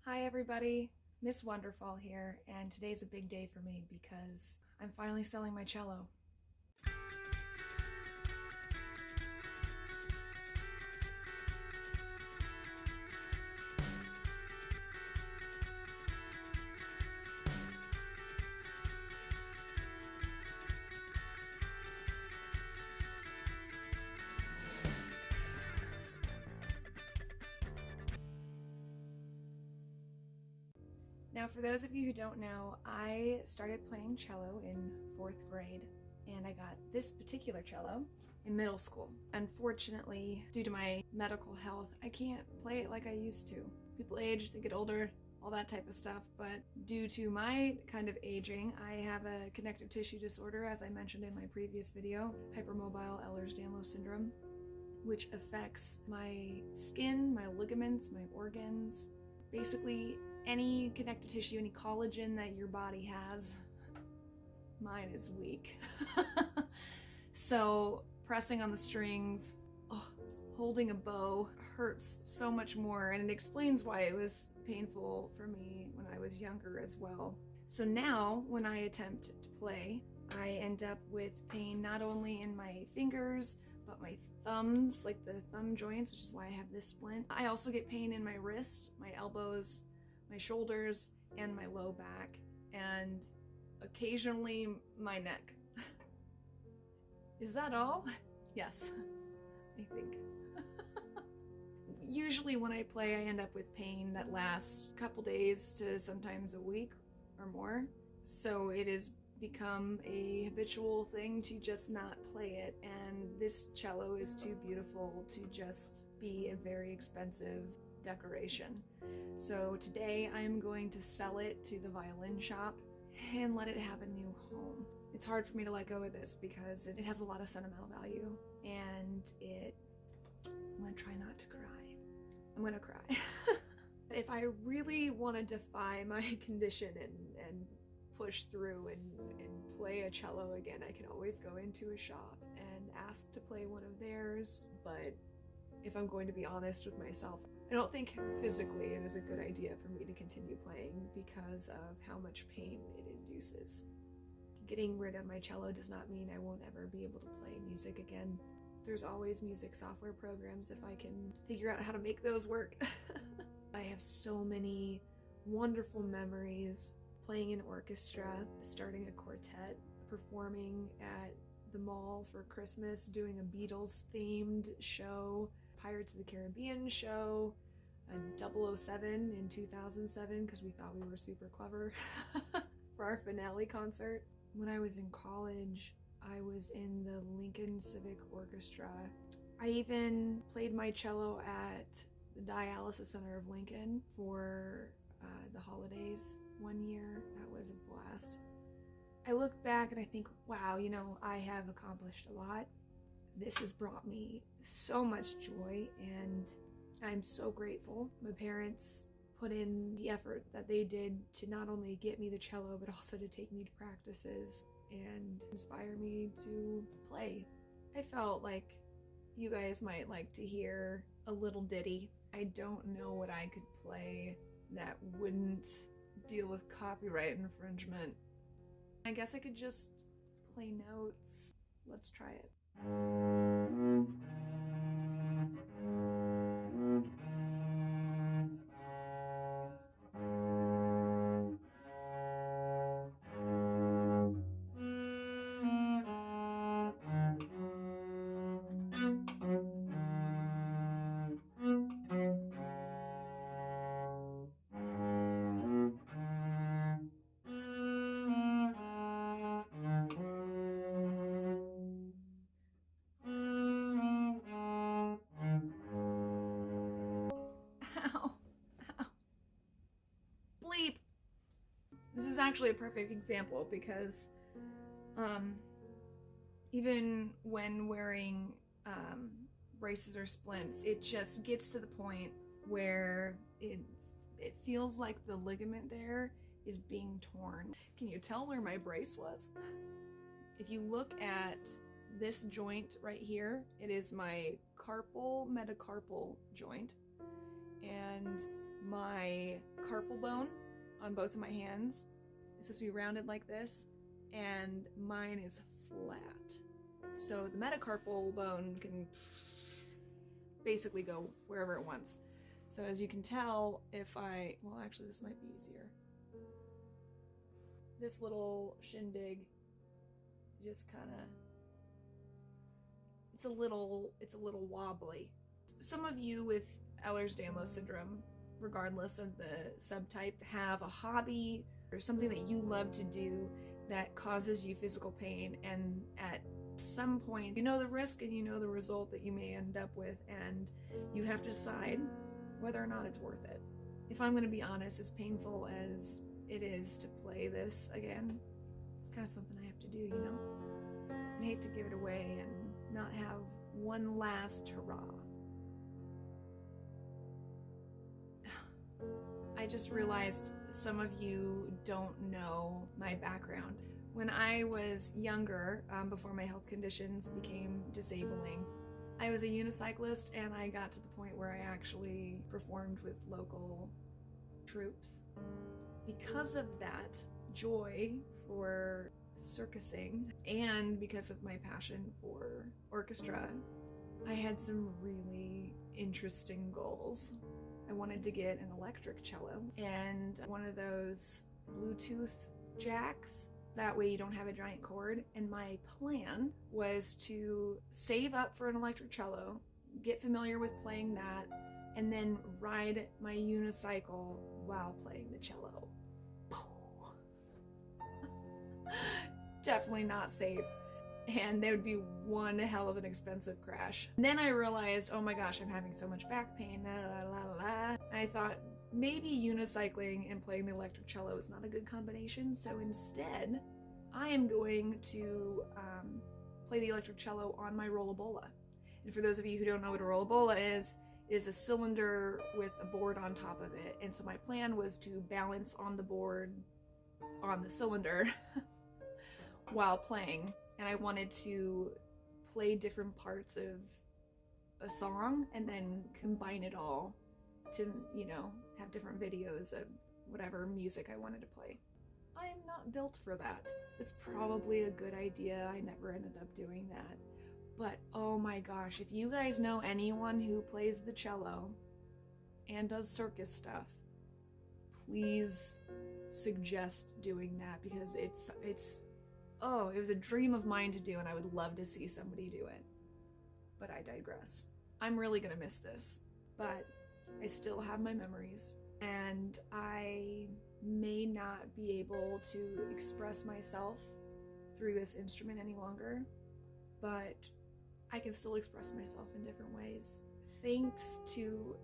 Hi everybody, Miss Wonderfall here, and today's a big day for me because I'm finally selling my cello. Now, for those of you who don't know, I started playing cello in 4th grade, and I got this particular cello in middle school. Unfortunately, due to my medical health, I can't play it like I used to. People age, they get older, all that type of stuff, but due to my kind of aging, I have a connective tissue disorder, as I mentioned in my previous video, hypermobile Ehlers-Danlos syndrome, which affects my skin, my ligaments, my organs, basically any connective tissue, any collagen that your body has. Mine is weak. So pressing on the strings, holding a bow hurts so much more, and it explains why it was painful for me when I was younger as well. So now when I attempt to play, I end up with pain not only in my fingers, but my thumbs, like the thumb joints, which is why I have this splint. I also get pain in my wrists, my elbows, my shoulders, and my low back, and occasionally my neck. Is that all? Yes, I think. Usually when I play, I end up with pain that lasts a couple days to sometimes a week or more. So it has become a habitual thing to just not play it, and this cello is too beautiful to just be a very expensive decoration. So today I'm going to sell it to the violin shop and let it have a new home. It's hard for me to let go of this because it has a lot of sentimental value, and I'm gonna try not to cry. I'm gonna cry. If I really want to defy my condition and push through and play a cello again, I can always go into a shop and ask to play one of theirs, but if I'm going to be honest with myself, I don't think physically it is a good idea for me to continue playing because of how much pain it induces. Getting rid of my cello does not mean I won't ever be able to play music again. There's always music software programs if I can figure out how to make those work. I have so many wonderful memories playing in orchestra, starting a quartet, performing at the mall for Christmas, doing a Beatles themed show, Pirates of the Caribbean show, a 007 in 2007 because we thought we were super clever for our finale concert. When I was in college, I was in the Lincoln Civic Orchestra. I even played my cello at the Dialysis Center of Lincoln for the holidays one year. That was a blast. I look back and I think, wow, I have accomplished a lot. This has brought me so much joy, and I'm so grateful. My parents put in the effort that they did to not only get me the cello, but also to take me to practices and inspire me to play. I felt like you guys might like to hear a little ditty. I don't know what I could play that wouldn't deal with copyright infringement. I guess I could just play notes. Let's try it. Ow. Ow. Bleep! This is actually a perfect example because even when wearing braces or splints, it just gets to the point where it feels like the ligament there is being torn. Can you tell where my brace was? If you look at this joint right here, it is my carpal metacarpal joint, and my carpal bone on both of my hands is supposed to be rounded like this, and mine is flat. So the metacarpal bone can basically go wherever it wants. So as you can tell, well, actually this might be easier. This little shindig just kind of, it's a little wobbly. Some of you with Ehlers-Danlos syndrome, regardless of the subtype, have a hobby or something that you love to do that causes you physical pain, and at some point you know the risk and you know the result that you may end up with, and you have to decide whether or not it's worth it. If I'm going to be honest, as painful as it is to play this again, it's kind of something I have to do, you know? I hate to give it away and not have one last hurrah. I just realized some of you don't know my background. When I was younger, before my health conditions became disabling, I was a unicyclist, and I got to the point where I actually performed with local troops. Because of that joy for circusing, and because of my passion for orchestra, I had some really interesting goals. I wanted to get an electric cello and one of those Bluetooth jacks. That way you don't have a giant cord. And my plan was to save up for an electric cello, get familiar with playing that, and then ride my unicycle while playing the cello. Definitely not safe. And there would be one hell of an expensive crash. And then I realized, oh my gosh, I'm having so much back pain, la la la la. And I thought maybe unicycling and playing the electric cello is not a good combination. So instead, I am going to play the electric cello on my rollabola. And for those of you who don't know what a rollabola is, it is a cylinder with a board on top of it. And so my plan was to balance on the board on the cylinder while playing. And I wanted to play different parts of a song and then combine it all to, you know, have different videos of whatever music I wanted to play. I am not built for that. It's probably a good idea. I never ended up doing that. But oh my gosh, if you guys know anyone who plays the cello and does circus stuff, please suggest doing that, because oh, it was a dream of mine to do, and I would love to see somebody do it. But I digress. I'm really gonna miss this, but I still have my memories, and I may not be able to express myself through this instrument any longer, but I can still express myself in different ways. Thanks to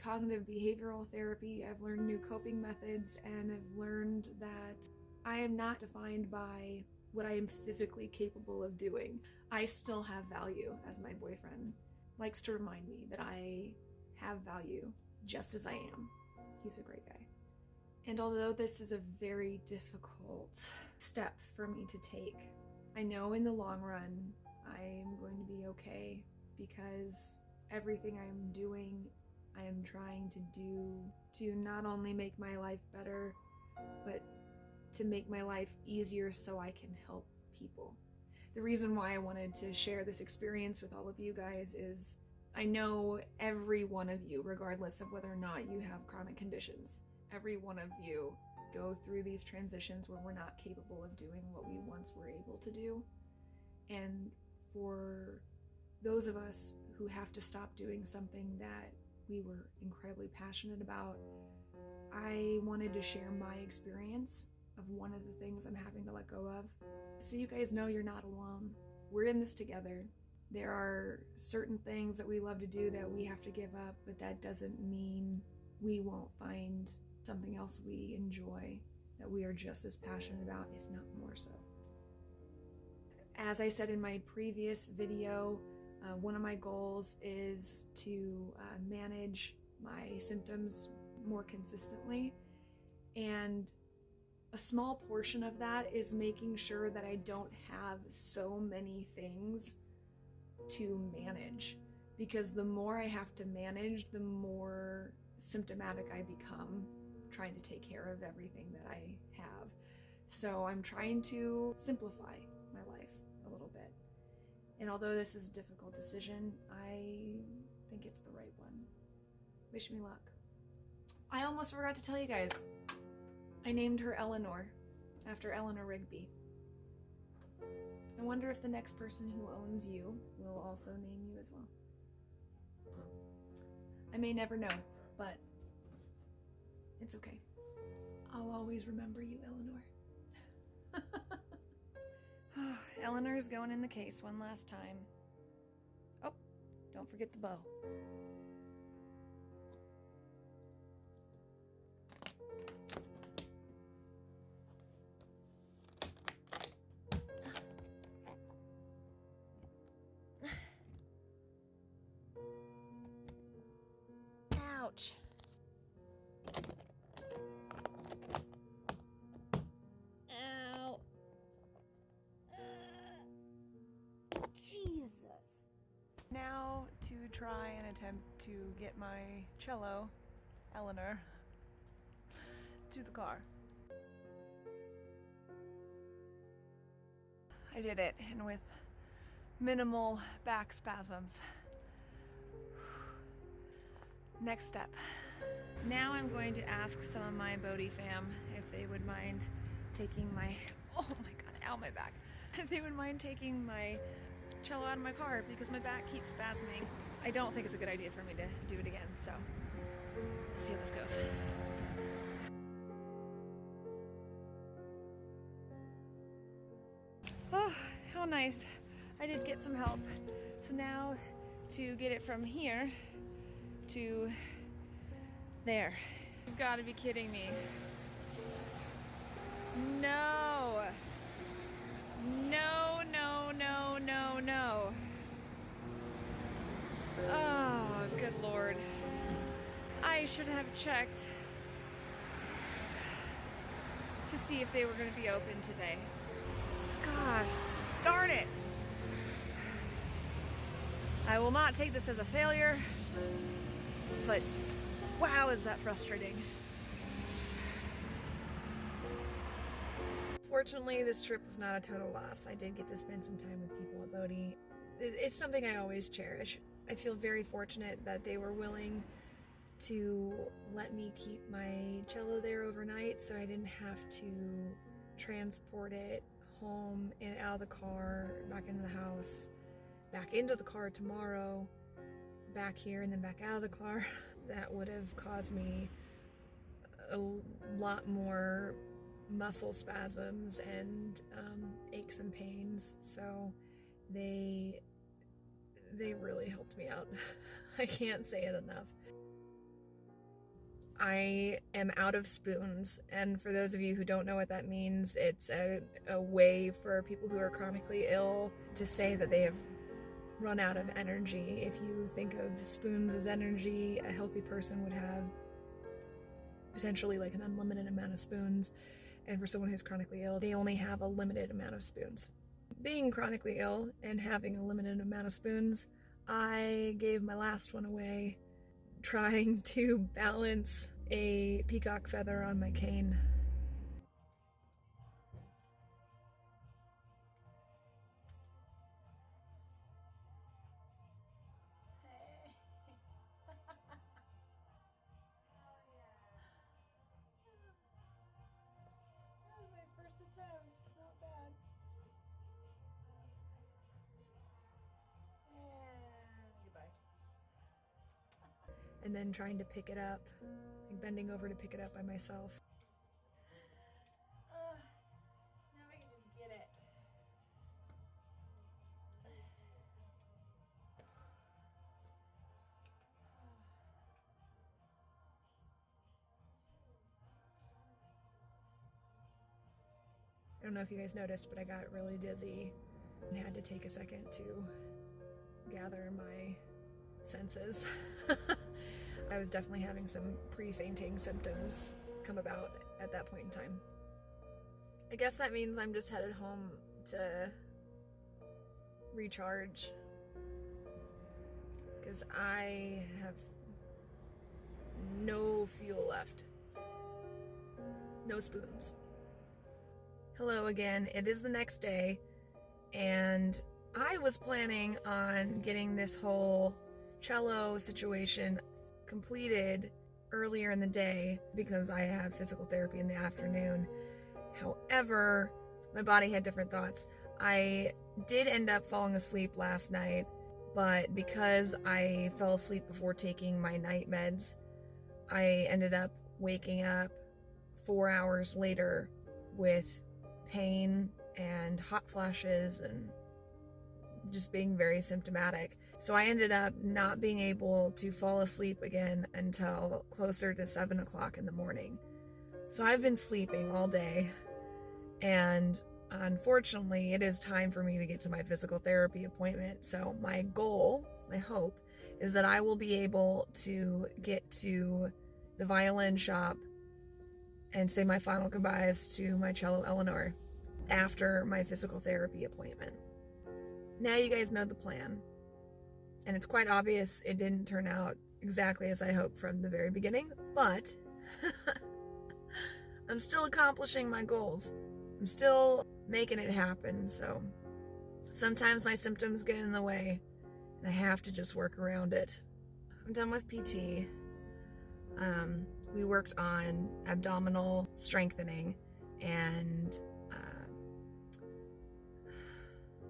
cognitive behavioral therapy, I've learned new coping methods, and I've learned that I am not defined by what I am physically capable of doing. I still have value, as my boyfriend likes to remind me that I have value just as I am. He's a great guy. And although this is a very difficult step for me to take, I know in the long run I am going to be okay, because everything I'm doing, I am trying to do to not only make my life better, but to make my life easier so I can help people. The reason why I wanted to share this experience with all of you guys is I know every one of you, regardless of whether or not you have chronic conditions, every one of you go through these transitions where we're not capable of doing what we once were able to do. And for those of us who have to stop doing something that we were incredibly passionate about, I wanted to share my experience of one of the things I'm having to let go of, so you guys know you're not alone. We're in this together. There are certain things that we love to do that we have to give up, but that doesn't mean we won't find something else we enjoy that we are just as passionate about, if not more so. As I said in my previous video, one of my goals is to manage my symptoms more consistently, and a small portion of that is making sure that I don't have so many things to manage, because the more I have to manage, the more symptomatic I become trying to take care of everything that I have. So I'm trying to simplify my life a little bit. And although this is a difficult decision, I think it's the right one. Wish me luck. I almost forgot to tell you guys, I named her Eleanor after Eleanor Rigby. I wonder if the next person who owns you will also name you as well. I may never know, but it's okay. I'll always remember you, Eleanor. Eleanor's going in the case one last time. Oh, don't forget the bow. Ouch. Ow. Jesus. Now to try and attempt to get my cello, Eleanor, to the car. I did it, and with minimal back spasms. Next step. Now I'm going to ask some of my Bodhi fam if they would mind taking my, oh my god, ow, my back. If they would mind taking my cello out of my car because my back keeps spasming. I don't think it's a good idea for me to do it again, so let's see how this goes. Oh, how nice. I did get some help. So now to get it from here to there. You've got to be kidding me. No. No, no, no, no, no. Oh, good Lord. I should have checked to see if they were going to be open today. Gosh, darn it. I will not take this as a failure, but wow, is that frustrating. Fortunately, this trip was not a total loss. I did get to spend some time with people at Bodhi. It's something I always cherish. I feel very fortunate that they were willing to let me keep my cello there overnight so I didn't have to transport it home and out of the car, back into the house, back into the car tomorrow, back here, and then back out of the car. That would have caused me a lot more muscle spasms and aches and pains, so they really helped me out. I can't say it enough. I am out of spoons, and for those of you who don't know what that means, it's a way for people who are chronically ill to say that they have run out of energy. If you think of spoons as energy, a healthy person would have potentially like an unlimited amount of spoons, and for someone who's chronically ill, they only have a limited amount of spoons. Being chronically ill and having a limited amount of spoons, I gave my last one away trying to balance a peacock feather on my cane. And then trying to pick it up, like bending over to pick it up by myself. Now I can just get it. I don't know if you guys noticed, but I got really dizzy and had to take a second to gather my senses. I was definitely having some pre-fainting symptoms come about at that point in time. I guess that means I'm just headed home to recharge, because I have no fuel left. No spoons. Hello again. It is the next day, and I was planning on getting this whole cello situation completed earlier in the day because I have physical therapy in the afternoon. However, my body had different thoughts. I did end up falling asleep last night, but because I fell asleep before taking my night meds, I ended up waking up 4 hours later with pain and hot flashes and just being very symptomatic. So I ended up not being able to fall asleep again until closer to 7 o'clock in the morning. So I've been sleeping all day, and unfortunately it is time for me to get to my physical therapy appointment. So my goal, my hope, is that I will be able to get to the violin shop and say my final goodbyes to my cello Eleanor after my physical therapy appointment. Now you guys know the plan, and it's quite obvious it didn't turn out exactly as I hoped from the very beginning, but I'm still accomplishing my goals. I'm still making it happen. So sometimes my symptoms get in the way and I have to just work around it. I'm done with PT. We worked on abdominal strengthening, and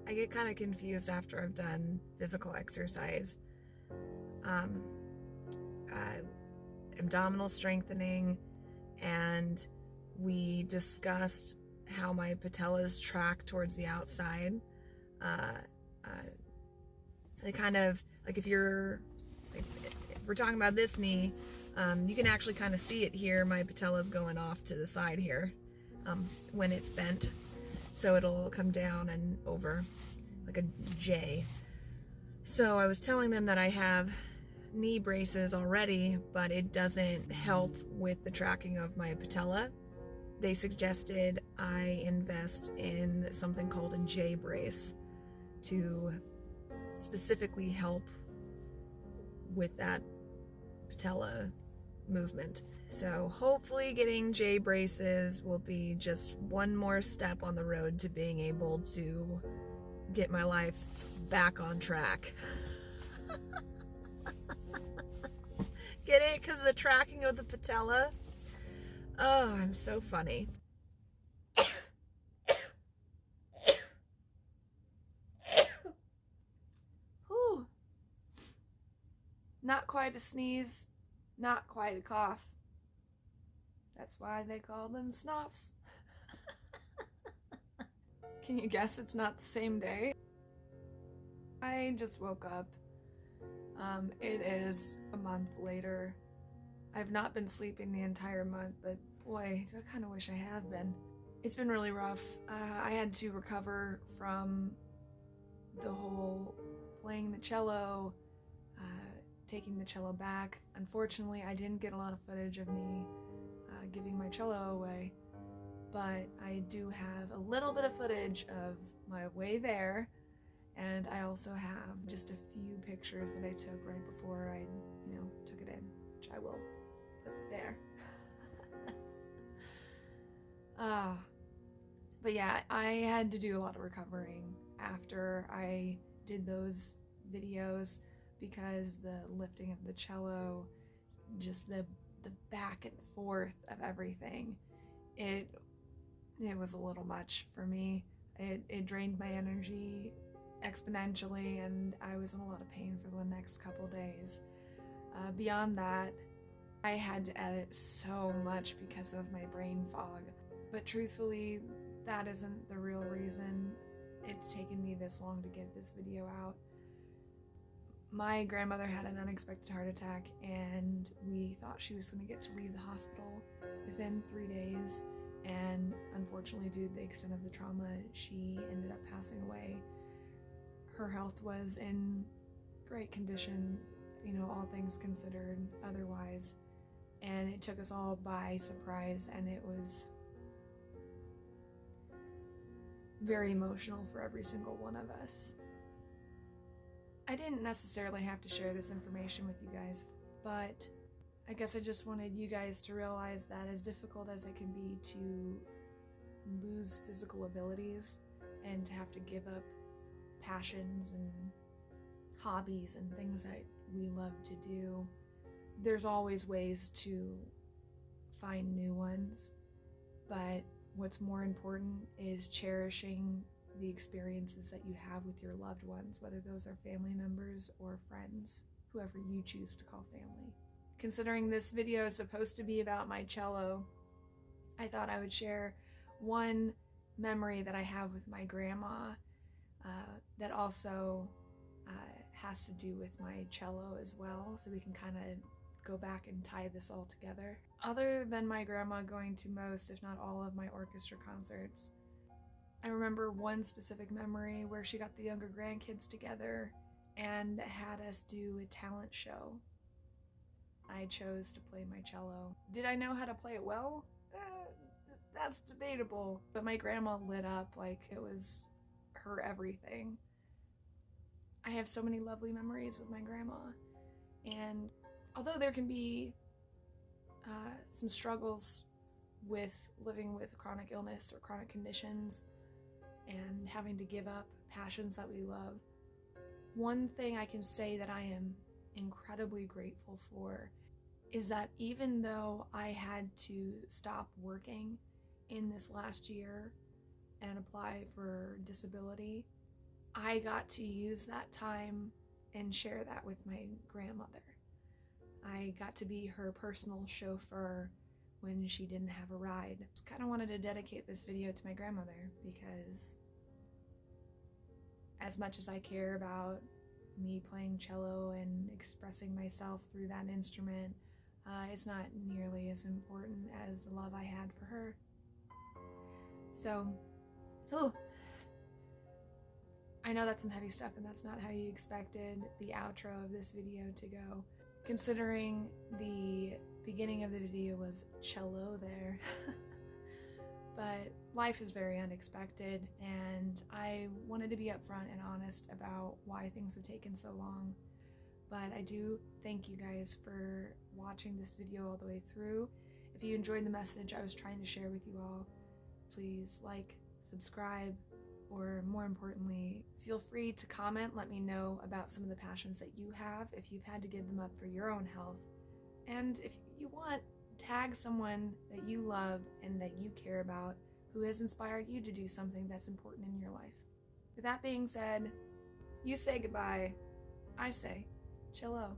I get kind of confused after I've done physical exercise. Abdominal strengthening, and we discussed how my patellas track towards the outside. They kind of, like if we're talking about this knee, you can actually kind of see it here. My patella's going off to the side here when it's bent. So it'll come down and over like a J. So I was telling them that I have knee braces already, but it doesn't help with the tracking of my patella. They suggested I invest in something called a J brace to specifically help with that patella movement. So hopefully getting J braces will be just one more step on the road to being able to get my life back on track. Get it? Because the tracking of the patella? Oh, I'm so funny. Whew. Not quite a sneeze, not quite a cough. That's why they call them snuffs. Can you guess it's not the same day? I just woke up. It is a month later. I've not been sleeping the entire month, but boy, do I kind of wish I have been. It's been really rough. I had to recover from the whole playing the cello, taking the cello back. Unfortunately, I didn't get a lot of footage of me giving my cello away, but I do have a little bit of footage of my way there, and I also have just a few pictures that I took right before I, took it in, which I will put there. But yeah, I had to do a lot of recovering after I did those videos because the lifting of the cello, just the back and forth of everything, it was a little much for me. It drained my energy exponentially, and I was in a lot of pain for the next couple days. Beyond that, I had to edit so much because of my brain fog, but truthfully, that isn't the real reason it's taken me this long to get this video out. My grandmother had an unexpected heart attack, and we thought she was going to get to leave the hospital within 3 days, and unfortunately, due to the extent of the trauma, she ended up passing away. Her health was in great condition, all things considered, otherwise, and it took us all by surprise, and it was very emotional for every single one of us. I didn't necessarily have to share this information with you guys, but I guess I just wanted you guys to realize that as difficult as it can be to lose physical abilities and to have to give up passions and hobbies and things that we love to do, there's always ways to find new ones. But what's more important is cherishing the experiences that you have with your loved ones, whether those are family members or friends, whoever you choose to call family. Considering this video is supposed to be about my cello, I thought I would share one memory that I have with my grandma that also has to do with my cello as well, so we can kind of go back and tie this all together. Other than my grandma going to most, if not all, of my orchestra concerts, I remember one specific memory where she got the younger grandkids together and had us do a talent show. I chose to play my cello. Did I know how to play it well? That's debatable. But my grandma lit up like it was her everything. I have so many lovely memories with my grandma, and although there can be some struggles with living with chronic illness or chronic conditions and having to give up passions that we love, one thing I can say that I am incredibly grateful for is that even though I had to stop working in this last year and apply for disability, I got to use that time and share that with my grandmother. I got to be her personal chauffeur when she didn't have a ride. Just kind of wanted to dedicate this video to my grandmother, because as much as I care about me playing cello and expressing myself through that instrument, it's not nearly as important as the love I had for her. So, I know that's some heavy stuff, and that's not how you expected the outro of this video to go, considering the beginning of the video was Cello There. But life is very unexpected, and I wanted to be upfront and honest about why things have taken so long. But I do thank you guys for watching this video all the way through. If you enjoyed the message I was trying to share with you all, please like, subscribe, or more importantly, feel free to comment. Let me know about some of the passions that you have if you've had to give them up for your own health. And if you want, tag someone that you love and that you care about who has inspired you to do something that's important in your life. With that being said, you say goodbye, I say cello.